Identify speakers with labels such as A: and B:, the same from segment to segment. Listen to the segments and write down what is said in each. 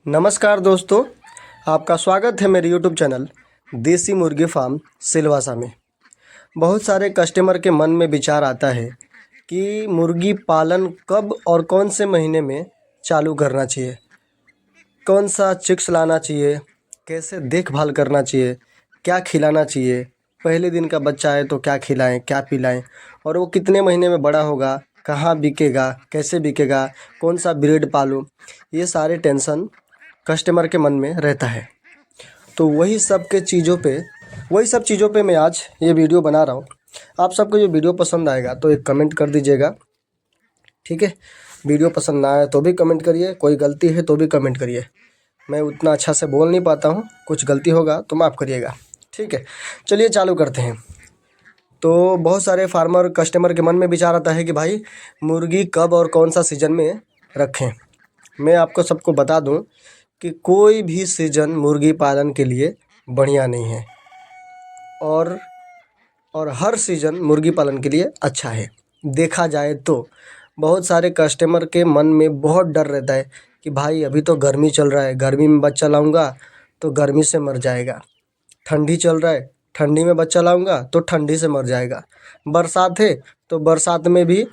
A: नमस्कार दोस्तों, आपका स्वागत है मेरे यूट्यूब चैनल देसी मुर्गी फार्म सिलवासा में। बहुत सारे कस्टमर के मन में विचार आता है कि मुर्गी पालन कब और कौन से महीने में चालू करना चाहिए, कौन सा चिक्स लाना चाहिए, कैसे देखभाल करना चाहिए, क्या खिलाना चाहिए, पहले दिन का बच्चा है तो क्या खिलाएं, क्या पिलाएं, और वो कितने महीने में बड़ा होगा, कहाँ बिकेगा, कैसे बिकेगा, कौन सा ब्रीड पालूं, ये सारे टेंशन कस्टमर के मन में रहता है। तो वही सब चीज़ों पे मैं आज ये वीडियो बना रहा हूँ। आप सबको ये वीडियो पसंद आएगा तो एक कमेंट कर दीजिएगा, ठीक है। वीडियो पसंद ना आए तो भी कमेंट करिए, कोई गलती है तो भी कमेंट करिए। मैं उतना अच्छा से बोल नहीं पाता हूँ, कुछ गलती होगा तो माफ़ करिएगा, ठीक है। चलिए चालू करते हैं। तो बहुत सारे फार्मर कस्टमर के मन में विचार आता है कि भाई मुर्गी कब और कौन सा सीज़न में रखें। मैं आपको सबको बता दूं कि कोई भी सीज़न मुर्गी पालन के लिए बढ़िया नहीं है, और हर सीज़न मुर्गी पालन के लिए अच्छा है। देखा जाए तो बहुत सारे कस्टमर के मन में बहुत डर रहता है कि भाई अभी तो गर्मी चल रहा है, गर्मी में बच्चा लाऊंगा तो गर्मी से मर जाएगा, ठंडी चल रहा है, ठंडी में बच्चा लाऊंगा तो ठंडी से मर जाएगा, बरसात है तो बरसात में भी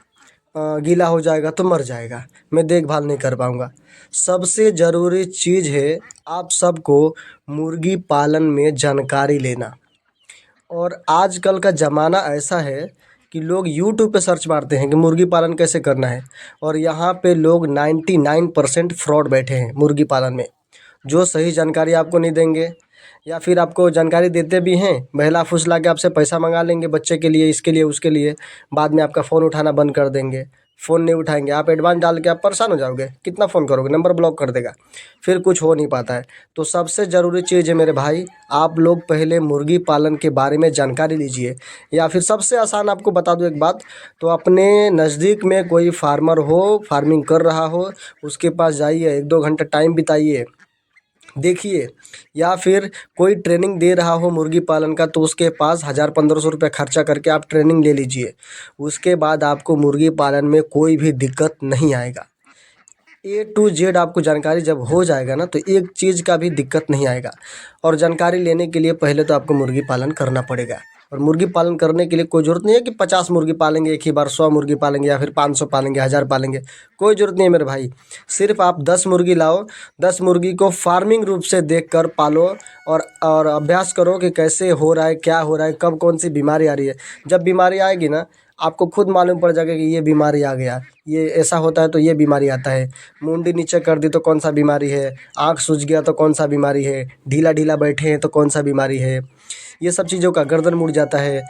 A: गीला हो जाएगा तो मर जाएगा, मैं देखभाल नहीं कर पाऊँगा। सबसे ज़रूरी चीज़ है आप सबको मुर्गी पालन में जानकारी लेना। और आजकल का ज़माना ऐसा है कि लोग यूट्यूब पे सर्च मारते हैं कि मुर्गी पालन कैसे करना है, और यहाँ पे लोग 99% फ्रॉड बैठे हैं मुर्गी पालन में, जो सही जानकारी आपको नहीं देंगे, या फिर आपको जानकारी देते भी हैं बहला फुसला के आपसे पैसा मंगा लेंगे बच्चे के लिए, इसके लिए, उसके लिए। बाद में आपका फ़ोन उठाना बंद कर देंगे, फ़ोन नहीं उठाएंगे, आप एडवांस डाल के आप परेशान हो जाओगे, कितना फ़ोन करोगे, नंबर ब्लॉक कर देगा, फिर कुछ हो नहीं पाता है। तो सबसे ज़रूरी चीज़ है मेरे भाई, आप लोग पहले मुर्गी पालन के बारे में जानकारी लीजिए। या फिर सबसे आसान आपको बता दूं एक बात, तो अपने नज़दीक में कोई फार्मर हो, फार्मिंग कर रहा हो, उसके पास जाइए, 1-2 घंटा टाइम बिताइए, देखिए। या फिर कोई ट्रेनिंग दे रहा हो मुर्गी पालन का तो उसके पास 1000-1500 रुपये खर्चा करके आप ट्रेनिंग ले लीजिए। उसके बाद आपको मुर्गी पालन में कोई भी दिक्कत नहीं आएगा। A to Z आपको जानकारी जब हो जाएगा ना, तो एक चीज़ का भी दिक्कत नहीं आएगा। और जानकारी लेने के लिए पहले तो आपको मुर्गी पालन करना पड़ेगा। और मुर्गी पालन करने के लिए कोई ज़रूरत नहीं है कि 50 मुर्गी पालेंगे एक ही बार, 100 मुर्गी पालेंगे, या फिर 500 पालेंगे, 1000 पालेंगे, कोई ज़रूरत नहीं है मेरे भाई। सिर्फ आप 10 मुर्गी लाओ, 10 मुर्गी को फार्मिंग रूप से देख कर पालो, और अभ्यास करो कि कैसे हो रहा है, क्या हो रहा है, कब कौन सी बीमारी आ रही है। जब बीमारी आएगी ना, आपको खुद मालूम पड़ जाएगा कि ये बीमारी आ गया, ये ऐसा होता है तो ये बीमारी आता है। मुंडी नीचे कर दी तो कौन सा बीमारी है, आँख सूज गया तो कौन सा बीमारी है, ढीला ढीला बैठे हैं तो कौन सा बीमारी है, ये सब चीज़ों का, गर्दन मुड़ जाता है।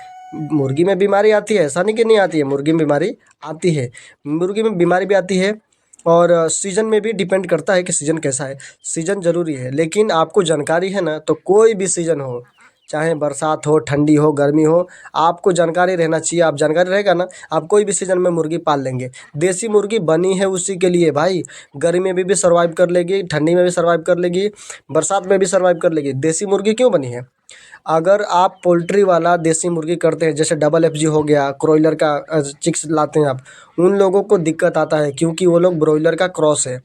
A: मुर्गी में बीमारी आती है, ऐसा नहीं कि नहीं आती है, मुर्गी में बीमारी आती है, मुर्गी में बीमारी भी आती है। और सीज़न में भी डिपेंड करता है कि सीज़न कैसा है। सीज़न ज़रूरी है, लेकिन आपको जानकारी है ना, तो कोई भी सीज़न हो, चाहे बरसात हो, ठंडी हो, गर्मी हो, आपको जानकारी रहना चाहिए। आप जानकारी रहेगा ना, आप कोई भी सीज़न में मुर्गी पाल लेंगे। देसी मुर्गी बनी है उसी के लिए भाई, गर्मी में भी सर्वाइव कर लेगी, ठंडी में भी सर्वाइव कर लेगी, बरसात में भी सर्वाइव कर लेगी। देसी मुर्गी क्यों बनी है? अगर आप पोल्ट्री वाला देसी मुर्गी करते हैं, जैसे डबल FG हो गया, क्रोइलर का चिक्स लाते हैं आप, उन लोगों को दिक्कत आता है क्योंकि वो लोग ब्रॉयलर का क्रॉस है,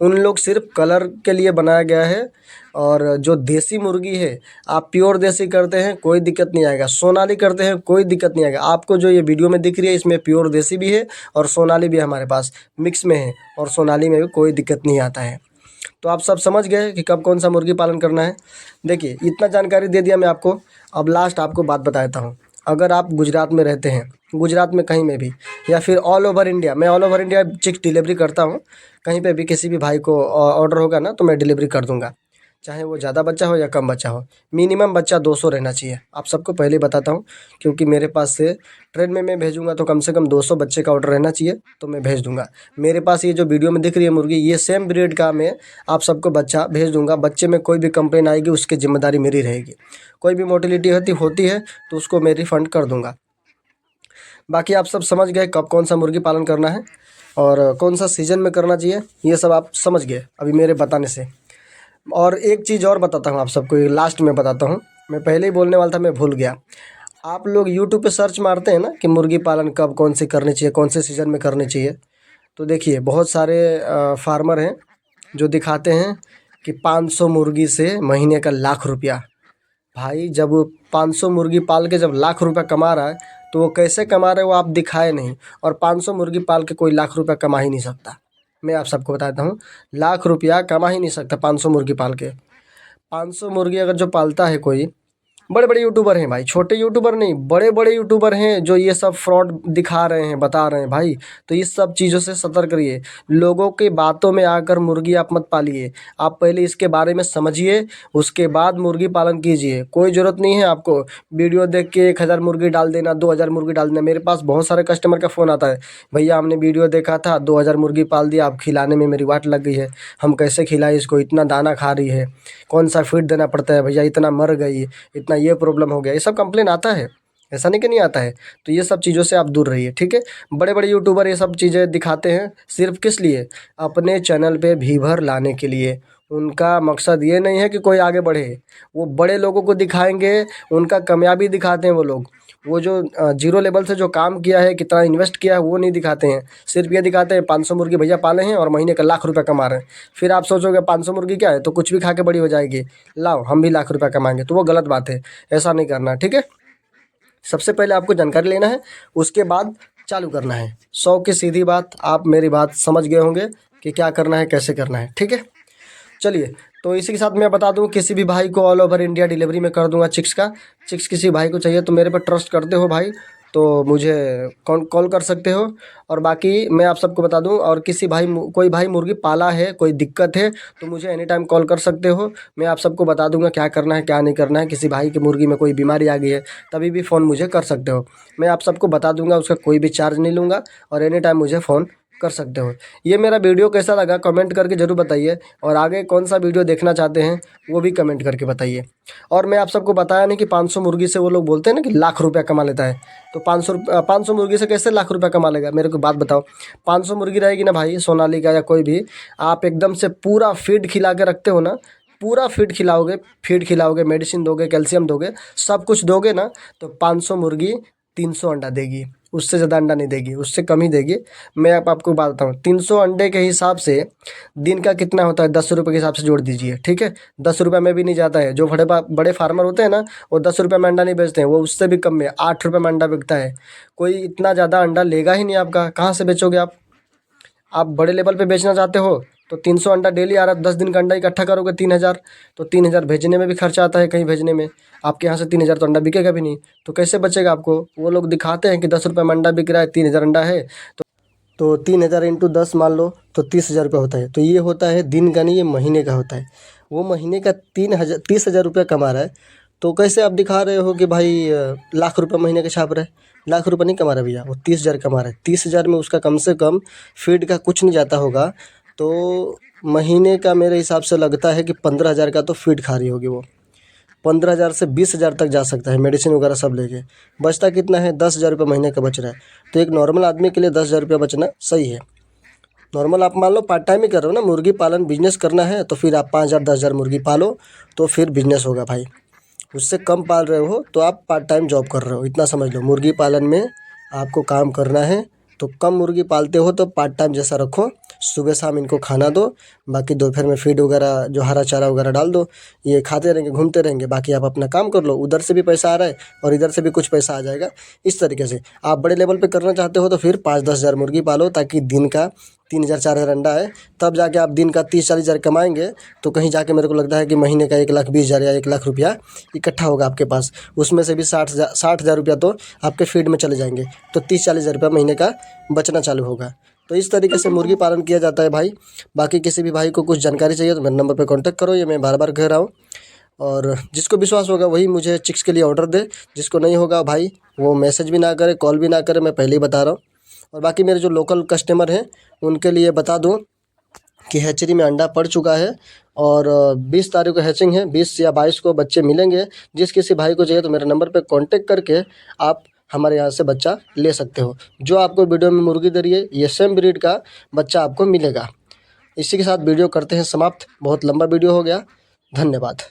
A: उन लोग सिर्फ कलर के लिए बनाया गया है। और जो देसी मुर्गी है, आप प्योर देसी करते हैं कोई दिक्कत नहीं आएगा, सोनाली करते हैं कोई दिक्कत नहीं आएगा। आपको जो ये वीडियो में दिख रही है, इसमें प्योर देसी भी है और सोनाली भी हमारे पास मिक्स में है, और सोनाली में भी कोई दिक्कत नहीं आता है। तो आप सब समझ गए कि कब कौन सा मुर्गी पालन करना है। देखिए, इतना जानकारी दे दिया मैं आपको। अब लास्ट आपको बात बता देता हूँ। अगर आप गुजरात में रहते हैं, गुजरात में कहीं में भी, या फिर ऑल ओवर इंडिया, मैं all over India chicks delivery करता हूँ। कहीं पे भी किसी भी भाई को ऑर्डर होगा ना, तो मैं डिलीवरी कर दूँगा, चाहे वो ज़्यादा बच्चा हो या कम बच्चा हो। मिनिमम बच्चा 200 रहना चाहिए, आप सबको पहले बताता हूँ, क्योंकि मेरे पास से ट्रेन में मैं भेजूँगा तो कम से कम 200 बच्चे का ऑर्डर रहना चाहिए, तो मैं भेज दूँगा। मेरे पास ये जो वीडियो में दिख रही है मुर्गी, ये सेम ब्रीड का मैं आप सबको बच्चा भेज दूँगा। बच्चे में कोई भी कंप्लेन आएगी उसकी ज़िम्मेदारी मेरी रहेगी। कोई भी मोटिलिटी होती है तो उसको मैं रिफ़ंड कर दूँगा। बाकी आप सब समझ गए कब कौन सा मुर्गी पालन करना है और कौन सा सीज़न में करना चाहिए, ये सब आप समझ गए अभी मेरे बताने से। और एक चीज़ और बताता हूँ आप सबको, ये लास्ट में बताता हूँ, मैं पहले ही बोलने वाला था, मैं भूल गया। आप लोग यूट्यूब पे सर्च मारते हैं ना कि मुर्गी पालन कब कौन सी करनी चाहिए, कौन से सीज़न में करनी चाहिए, तो देखिए बहुत सारे फार्मर हैं जो दिखाते हैं कि 500 मुर्गी से महीने का लाख रुपया। भाई जब वो 500 मुर्गी पाल के जब लाख रुपया कमा रहा है तो वो कैसे कमा रहे हैं वो आप दिखाए नहीं। और 500 मुर्गी पाल के कोई लाख रुपया कमा ही नहीं सकता। मैं आप सबको बताता हूँ, लाख रुपया कमा ही नहीं सकता 500 मुर्गी पाल के। 500 मुर्गी अगर जो पालता है कोई, बड़े बड़े यूट्यूबर हैं भाई, छोटे यूट्यूबर नहीं, बड़े बड़े यूट्यूबर हैं जो ये सब फ्रॉड दिखा रहे हैं, बता रहे हैं भाई। तो इस सब चीज़ों से सतर्क रहिए। लोगों की बातों में आकर मुर्गी आप मत पालिए। आप पहले इसके बारे में समझिए, उसके बाद मुर्गी पालन कीजिए। कोई ज़रूरत नहीं है आपको वीडियो देख के 1000 मुर्गी डाल देना, 2000 मुर्गी डाल देना। मेरे पास बहुत सारे कस्टमर का फ़ोन आता है, भैया हमने वीडियो देखा था, 2000 मुर्गी पाल दिया, अब खिलाने में मेरी वाट लग गई है, हम कैसे खिलाएं इसको, इतना दाना खा रही है, कौन सा फीड देना पड़ता है भैया, इतना मर गई, इतना ये प्रॉब्लम हो गया। ये सब कंप्लेन आता है, ऐसा नहीं कि नहीं आता है। तो ये सब चीज़ों से आप दूर रहिए, ठीक है। बड़े बड़े यूट्यूबर ये सब चीज़ें दिखाते हैं सिर्फ किस लिए, अपने चैनल पे व्यूअर लाने के लिए। उनका मकसद ये नहीं है कि कोई आगे बढ़े। वो बड़े लोगों को दिखाएंगे, उनका कामयाबी दिखाते हैं वो लोग। वो जो जीरो लेवल से जो काम किया है, कितना इन्वेस्ट किया है, वो नहीं दिखाते हैं। सिर्फ ये दिखाते हैं 500 मुर्गी भैया पाले हैं और महीने का लाख रुपया कमा रहे हैं। फिर आप सोचोगे 500 मुर्गी क्या है, तो कुछ भी खा के बड़ी हो जाएगी, लाओ हम भी लाख रुपया कमाएंगे। तो वो गलत बात है, ऐसा नहीं करना, ठीक है। सबसे पहले आपको जानकारी लेना है, उसके बाद चालू करना है। 100 की सीधी बात, आप मेरी बात समझ गए होंगे कि क्या करना है, कैसे करना है, ठीक है। चलिए, तो इसी के साथ मैं बता दूं, किसी भी भाई को ऑल ओवर इंडिया डिलीवरी में कर दूंगा चिक्स का। चिक्स किसी भाई को चाहिए तो मेरे पर ट्रस्ट करते हो भाई, तो मुझे कॉल कर सकते हो। और बाकी मैं आप सबको बता दूं, और किसी भाई कोई भाई मुर्गी पाला है, कोई दिक्कत है, तो मुझे एनी टाइम कॉल कर सकते हो। मैं आप सबको बता दूंगा क्या करना है क्या नहीं करना है। किसी भाई की मुर्गी में कोई बीमारी आ गई है, तभी भी फ़ोन मुझे कर सकते हो। मैं आप सबको बता दूंगा, उसका कोई भी चार्ज नहीं लूँगा, और एनी टाइम मुझे फ़ोन कर सकते हो। ये मेरा वीडियो कैसा लगा कमेंट करके ज़रूर बताइए, और आगे कौन सा वीडियो देखना चाहते हैं वो भी कमेंट करके बताइए। और मैं आप सबको बताया नहीं कि 500 मुर्गी से वो लोग बोलते हैं ना कि लाख रुपया कमा लेता है, तो 500 मुर्गी से कैसे लाख रुपया कमा लेगा, मेरे को बात बताओ। 500 मुर्गी रहेगी ना भाई, सोनालिका या कोई भी, आप एकदम से पूरा फीड खिला के रखते हो ना, पूरा फीड खिलाओगे, मेडिसिन दोगे, कैल्शियम दोगे, सब कुछ दोगे ना, तो 500 मुर्गी 300 अंडा देगी। उससे ज़्यादा अंडा नहीं देगी, उससे कम ही देगी। मैं आपको बात बताऊँ, 300 अंडे के हिसाब से दिन का कितना होता है, 10 रुपये के हिसाब से जोड़ दीजिए, ठीक है। 10 रुपये में भी नहीं जाता है। जो बड़े बड़े फार्मर होते हैं ना, वो 10 रुपये में अंडा नहीं बेचते हैं, वो उससे भी कम में 8 रुपये में अंडा बिकता है। कोई इतना ज़्यादा अंडा लेगा ही नहीं आपका, कहाँ से बेचोगे आप। आप बड़े लेवल पे बेचना चाहते हो तो 300 अंडा डेली आ रहा है, 10 दिन का अंडा इकट्ठा करोगे 3000, तो 3000 भेजने में भी खर्चा आता है, कहीं भेजने में। आपके यहाँ से 3000 तो अंडा बिकेगा भी नहीं, तो कैसे बचेगा आपको। वो लोग दिखाते हैं कि 10 रुपये में अंडा बिक रहा है, 3000 अंडा है, तो 3000 इंटू 10 मान लो तो 30,000 रुपये होता है। तो ये होता है दिन का नहीं, ये महीने का होता है। वो महीने का 30,000 रुपया कमा रहा है, तो कैसे आप दिखा रहे हो कि भाई लाख रुपये महीने का छाप रहा है। लाख रुपये नहीं कमा रहा भैया, वो 30,000 कमा रहा है। 30,000 में उसका कम से कम फीड का कुछ नहीं जाता होगा, तो महीने का मेरे हिसाब से लगता है कि 15,000 का तो फीड खा रही होगी वो। 15,000 से 20,000 तक जा सकता है, मेडिसिन वगैरह सब लेके। बचता कितना है, 10,000 रुपये महीने का बच रहा है। तो एक नॉर्मल आदमी के लिए 10,000 रुपया बचना सही है। नॉर्मल आप मान लो पार्ट टाइम ही कर रहे हो ना, मुर्गी पालन बिजनेस करना है तो फिर आप 5,000 10,000 मुर्गी पालो, तो फिर बिजनेस होगा भाई। उससे कम पाल रहे हो तो आप पार्ट टाइम जॉब कर रहे हो, इतना समझ लो। मुर्गी पालन में आपको काम करना है, तो कम मुर्गी पालते हो तो पार्ट टाइम जैसा रखो। सुबह शाम इनको खाना दो, बाकी दोपहर में फीड वगैरह जो हरा चारा वगैरह डाल दो। ये खाते रहेंगे, घूमते रहेंगे, बाकी आप अपना काम कर लो। उधर से भी पैसा आ रहा है और इधर से भी कुछ पैसा आ जाएगा। इस तरीके से आप बड़े लेवल पे करना चाहते हो तो फिर 5-10 हज़ार मुर्गी पालो, ताकि दिन का 3,000 4,000 अंडा है, तब जाके आप दिन का 30-40 हज़ार कमाएंगे। तो कहीं जाके मेरे को लगता है कि महीने का 1,20,000 या 1,00,000 रुपया इकट्ठा होगा आपके पास। उसमें से भी 60,000 रुपया तो आपके फीड में चले जाएंगे, तो 30-40 हज़ार रुपया महीने का बचना चालू होगा। तो इस तरीके से मुर्गी पालन किया जाता है भाई। बाकी किसी भी भाई को कुछ जानकारी चाहिए तो मेरे नंबर पर कॉन्टैक्ट करो, ये मैं बार बार कह रहा हूँ। और जिसको विश्वास होगा वही मुझे चिक्स के लिए ऑर्डर दे, जिसको नहीं होगा भाई वो मैसेज भी ना करे, कॉल भी ना करे, मैं पहले ही बता रहा हूँ। और बाकी मेरे जो लोकल कस्टमर हैं उनके लिए बता दूं कि हैचरी में अंडा पड़ चुका है, और 20 तारीख को हैचिंग है, 20 या 22 को बच्चे मिलेंगे। जिस किसी भाई को चाहिए तो मेरे नंबर पे कांटेक्ट करके आप हमारे यहाँ से बच्चा ले सकते हो। जो आपको वीडियो में मुर्गी दे रही है, ये सेम ब्रीड का बच्चा आपको मिलेगा। इसी के साथ वीडियो करते हैं समाप्त। बहुत लंबा वीडियो हो गया, धन्यवाद।